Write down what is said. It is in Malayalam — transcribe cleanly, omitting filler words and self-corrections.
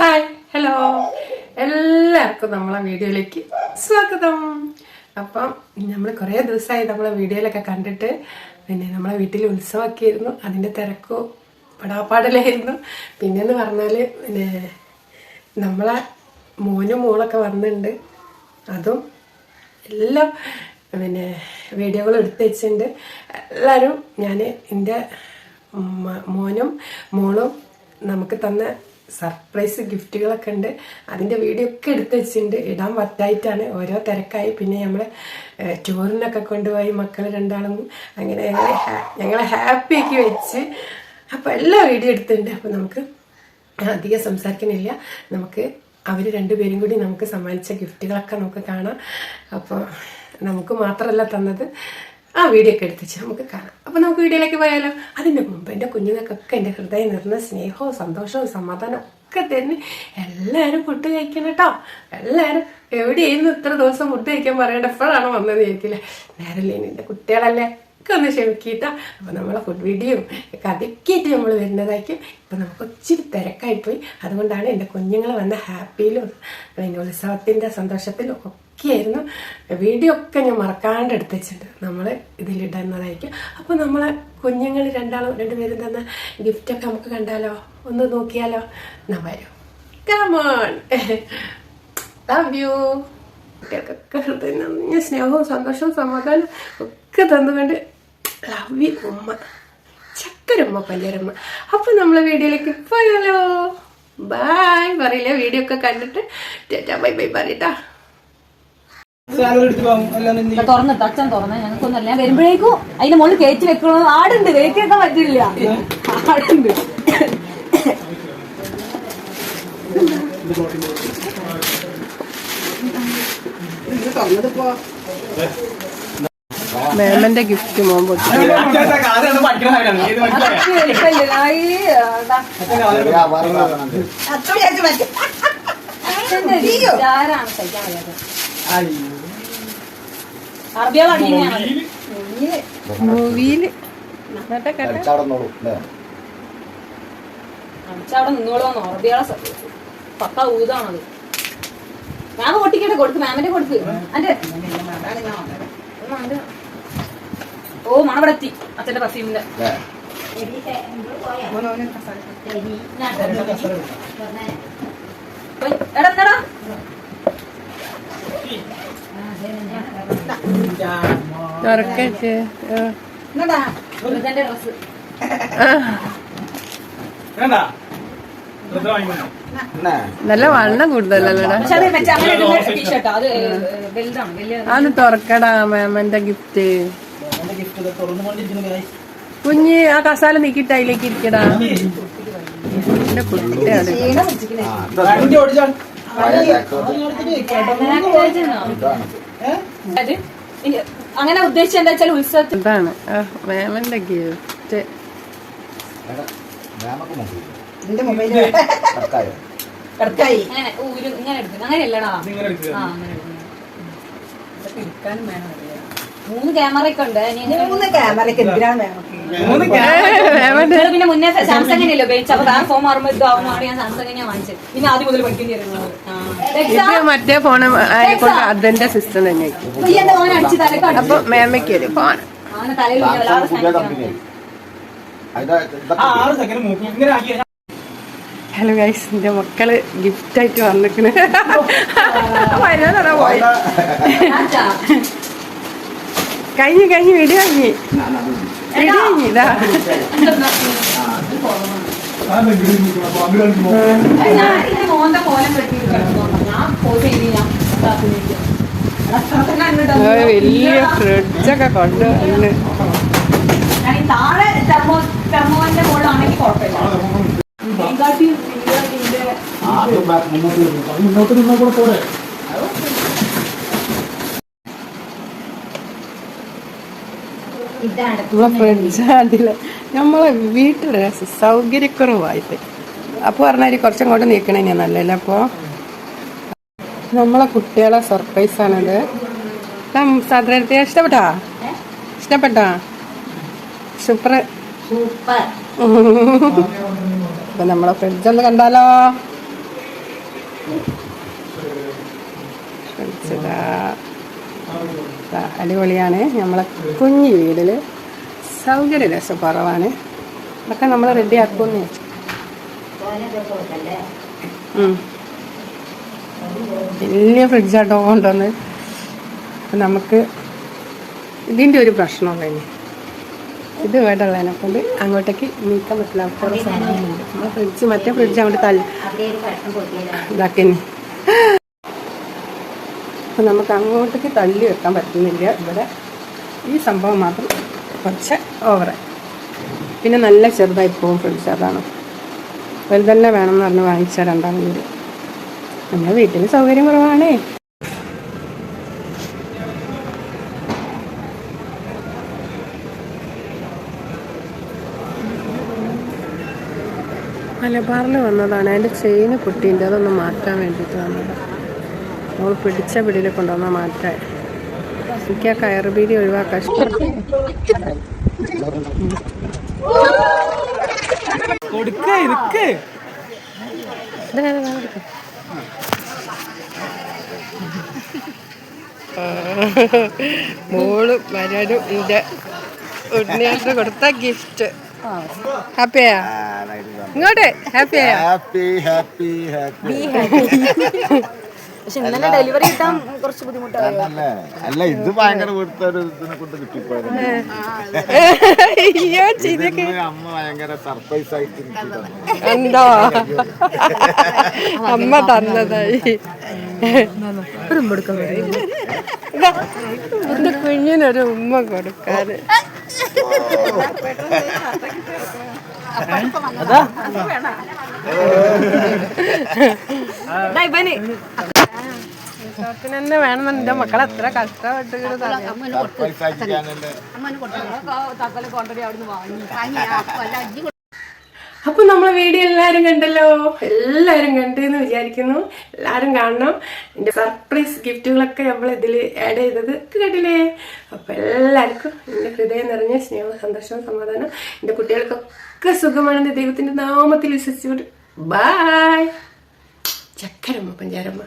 ഹായ് ഹലോ എല്ലാവർക്കും നമ്മളെ വീഡിയോയിലേക്ക് സ്വാഗതം. അപ്പം നമ്മൾ കുറേ ദിവസമായി നമ്മളെ വീഡിയോയിലൊക്കെ കണ്ടിട്ട് നമ്മളെ വീട്ടിൽ ഉത്സവമൊക്കെ ആയിരുന്നു, അതിൻ്റെ തിരക്കോ പടാപ്പാടലായിരുന്നു. പിന്നെയെന്ന് പറഞ്ഞാൽ നമ്മളെ മോനും മോളൊക്കെ വന്നിട്ടുണ്ട്, അതും എല്ലാം വീഡിയോകൾ എടുത്ത് വെച്ചിട്ടുണ്ട്. എല്ലാവരും ഞാൻ എൻ്റെ മോനും മോളും നമുക്ക് തന്ന സർപ്രൈസ് ഗിഫ്റ്റുകളൊക്കെ ഉണ്ട്, അതിൻ്റെ വീഡിയോ ഒക്കെ എടുത്ത് വെച്ചിട്ടുണ്ട്. ഇടാൻ പറ്റായിട്ടാണ്, ഓരോ തിരക്കായി. പിന്നെ നമ്മൾ ടൂറിനൊക്കെ കൊണ്ടുപോയി മക്കൾ രണ്ടാളും അങ്ങനെ ഞങ്ങളെ ഹാപ്പിയാക്കി വെച്ച്. അപ്പോൾ എല്ലാ വീഡിയോ എടുത്തിട്ടുണ്ട്. അപ്പോൾ നമുക്ക് അധികം സംസാരിക്കുന്നില്ല, നമുക്ക് അവർ രണ്ടുപേരും കൂടി നമുക്ക് സമ്മാനിച്ച ഗിഫ്റ്റുകളൊക്കെ നമുക്ക് കാണാം. അപ്പോൾ നമുക്ക് മാത്രമല്ല തന്നത്, ആ വീഡിയോ ഒക്കെ എടുത്തിച്ച് നമുക്ക് കാണാം. അപ്പോൾ നമുക്ക് വീഡിയോയിലേക്ക് പോയാലോ. അതിൻ്റെ മുമ്പ് എൻ്റെ കുഞ്ഞുങ്ങൾക്കൊക്കെ എൻ്റെ ഹൃദയം നിറഞ്ഞ സ്നേഹവും സന്തോഷവും സമാധാനവും ഒക്കെ തരുന്നു. എല്ലാവരും ഫുഡ് കഴിക്കണം കേട്ടോ. എല്ലാവരും എവിടെയായിരുന്നു ഇത്ര ദിവസം ഫുഡ് കഴിക്കാൻ പറയണ്ട, എപ്പോഴാണ് വന്നത് ചോദിക്കില്ല. നേരല്ലേ എൻ്റെ കുട്ടികളല്ലേ ഒക്കെ ഒന്ന് ക്ഷമിക്കിട്ടാ. അപ്പോൾ നമ്മളെ ഫുഡ് വീഡിയോയും ഒക്കെ അതൊക്കെയായിട്ട് നമ്മൾ വരുന്നതായിരിക്കും. ഇപ്പം നമുക്ക് ഒത്തിരി തിരക്കായിപ്പോയി, അതുകൊണ്ടാണ് എൻ്റെ കുഞ്ഞുങ്ങൾ വന്ന ഹാപ്പിയിലും ഉത്സവത്തിൻ്റെ സന്തോഷത്തിലും ഒക്കെയായിരുന്നു. വീഡിയോ ഒക്കെ ഞാൻ മറക്കാണ്ട് എടുത്ത് വെച്ചിട്ടുണ്ട്, നമ്മൾ ഇതിലിടുന്നതായിരിക്കും. അപ്പോൾ നമ്മളെ കുഞ്ഞുങ്ങൾ രണ്ടുപേരും തന്ന ഗിഫ്റ്റൊക്കെ നമുക്ക് കണ്ടാലോ, ഒന്ന് നോക്കിയാലോ. ഞാൻ വരും, കമോൺ, ലവ് യു. കുട്ടികൾക്കൊക്കെ ഹൃദയം നിറഞ്ഞ സ്നേഹവും സന്തോഷവും സമാധാനം ഒക്കെ തന്നുകൊണ്ട് ലവ് യു ഉമ്മ, ചക്കരമ്മ പല്ലരമ്മ. അപ്പോൾ നമ്മളെ വീഡിയോയിലേക്ക് പോയാലോ. ബായ് പറയില്ല, വീഡിയോ ഒക്കെ കണ്ടിട്ട് ടാറ്റാ ബൈ ബൈ പറയട്ടാ. തുറന്നിട്ട് അച്ഛൻ തുറന്ന ഞങ്ങൾക്കൊന്നല്ല, ഞാൻ വരുമ്പോഴേക്കും അതിന്റെ മുകളിൽ കയറ്റി വെക്കണോ. ആടുണ്ട്, കയറ്റി വെക്കാൻ പറ്റില്ല, ആടുണ്ട്. മേമന്റെ ഗിഫ്റ്റ് മോൻ മൂവിയില് അവിടെ നിന്നോളൂന്നോ അറബിയാളെ പക്ക ഊതാണത്. ഞാൻ പൊട്ടിക്കട്ടെ, കൊടുക്ക് മാമന്റെ കൊടുക്ക്. ഓ മണവിടെ എത്തി അച്ഛന്റെ പസീമിന്റെ. എടാ ഡ്രസ് നല്ല വണ്ണം കൂടുതലല്ലടാ. അത് തുറക്കടാ മേമന്റെ ഗിഫ്റ്റ്. കുഞ്ഞ് ആ കസാല നീക്കിട്ട് അതിലേക്ക് ഇരിക്കടാ. എന്റെ കുട്ടിയാണ് അങ്ങനെ ഉദ്ദേശിച്ച എന്താ വെച്ചാൽ ഉത്സവത്തിൽ ഇതാണ് മേമന്റെ ഗിഫ്റ്റ്. അങ്ങനെയല്ലടാ, എടുക്കാനും വേണം. 3 ക്യാമറയൊക്കെ ഉണ്ട്. 3 ക്യാമറയൊക്കെ പിന്നെ മുന്നേ സാംസങ്ങിനല്ലോ ഉപയോഗിച്ചു. അപ്പൊ വേറെ ഫോൺ മാറുമ്പോ ഇതാവുന്നതാണ് ഞാൻ സാംസങ്ങിനെ വാങ്ങിച്ചത്. പിന്നെ ആദ്യം മുതൽ പഠിക്കേണ്ടി വരുന്നത് മറ്റേ ഫോൺ ആയിക്കോട്ടെ, അതിന്റെ സിസ്റ്റം തന്നെ. അടിച്ച് തലക്ക് അപ്പൊ മേമയ്ക്ക് ഒരു ഫോൺ അങ്ങനെ തലയിൽ ഹലോ ഗൈസ്, എന്റെ മക്കള് ഗിഫ്റ്റ് ആയിട്ട് വന്നിക്കണ്. പോയി കഴിഞ്ഞ് വീഡിയോ കഴിഞ്ഞ് ഇതാ. വലിയ ഫ്രിഡ്ജൊക്കെ കൊണ്ട് വന്ന് താഴെ തെർമോന്റെ മോളാണെങ്കിൽ കുഴപ്പമില്ല. ഫ്രിഡ്ജ് അതില് നമ്മളെ വീട്ടില് സൗകര്യക്കുറവായിട്ട്. അപ്പോൾ പറഞ്ഞാൽ കുറച്ചും കൂടെ നീക്കണേ നല്ലല്ലേ. അപ്പോൾ നമ്മളെ കുട്ടികളെ സർപ്രൈസാണിത്. സാധാരണ ഇഷ്ടപ്പെട്ടാ സൂപ്പർ. അപ്പൊ നമ്മളെ ഫ്രിഡ്ജ് ഒന്ന് കണ്ടാലോ. അടിപൊളിയാണ്. നമ്മളെ കുഞ്ഞു വീട്ടിൽ സൗകര്യ രസം കുറവാണ്. അതൊക്കെ നമ്മൾ റെഡിയാക്കുന്നേ. വലിയ ഫ്രിഡ്ജാട്ടോ കൊണ്ടുവന്ന്. നമുക്ക് ഇതിൻ്റെ ഒരു പ്രശ്നമുള്ള ഇത് വേണ്ടുള്ളതിനെ കൊണ്ട് അങ്ങോട്ടേക്ക് നീക്കാൻ പറ്റില്ല. കുറേ സാധനങ്ങളുണ്ട്. നമ്മളെ ഫ്രിഡ്ജ് മറ്റേ ഫ്രിഡ്ജ് അങ്ങോട്ട് ഇതാക്കിന്നെ. അപ്പം നമുക്ക് അങ്ങോട്ടേക്ക് തള്ളി വെക്കാൻ പറ്റുന്നില്ല. ഇവിടെ ഈ സംഭവം മാത്രം കുറച്ച് ഓവറായി. പിന്നെ നല്ല ചെറുതായി പോകും ഫ്രിഡ്ജ്. അതാണ് വലുതന്നെ വേണമെന്ന് പറഞ്ഞ് വാങ്ങിച്ചാൽ 2-ാം വീട്. നമ്മുടെ വീട്ടിൽ സൗകര്യം കുറവാണേ. മലബാറിൽ വന്നതാണ്. അതിൻ്റെ ചെയിന് പൊട്ടിൻ്റെ അതൊന്ന് മാറ്റാൻ വേണ്ടിയിട്ട് വന്നതാണ്. നമ്മൾ പിടിച്ച പിടിയിൽ കൊണ്ടുവന്നാൽ മാറ്റാൻ. എനിക്ക് ആ കയറ് ബീഡി ഒഴിവാക്കാൻ മോളും വരാനും എൻ്റെ ഉണ്ണിയായിട്ട് കൊടുത്ത ഗിഫ്റ്റ്. ഹാപ്പിയാ? ഇങ്ങോട്ട് ഹാപ്പിയാ? പക്ഷെ ഇന്നലെ ഡെലിവറി കിട്ടാൻ കുറച്ച് ബുദ്ധിമുട്ടായി. അല്ല ഇത് ഭയങ്കര കൊണ്ട് കിട്ടിപ്പോയത്. അമ്മ ഭയങ്കര സർപ്രൈസ് ആയിട്ട് എന്തോ അമ്മ തന്നതായി. എന്റെ കുഞ്ഞിനൊരു ഉമ്മ കൊടുക്കാന്. തന്നെ വേണം. എന്റെ മക്കൾ എത്ര കഷ്ടപ്പെട്ട്. അപ്പൊ നമ്മളെ വീഡിയോ എല്ലാരും കണ്ടല്ലോ. എല്ലാരും കണ്ടെന്ന് വിചാരിക്കുന്നു. എല്ലാരും കാണണം. എന്റെ സർപ്രൈസ് ഗിഫ്റ്റുകളൊക്കെ നമ്മൾ ഇതിൽ ആഡ് ചെയ്തത് കണ്ടില്ലേ. അപ്പൊ എല്ലാവർക്കും എന്റെ ഹൃദയം നിറഞ്ഞ സ്നേഹവും സന്തോഷവും സമാധാനം. എന്റെ കുട്ടികൾക്കൊക്കെ സുഖമാണെന്ന് ദൈവത്തിന്റെ നാമത്തിൽ വിശ്വസിച്ചുകൊണ്ട് ബൈ. ചക്കരമ്മ പഞ്ചാരമ്മ.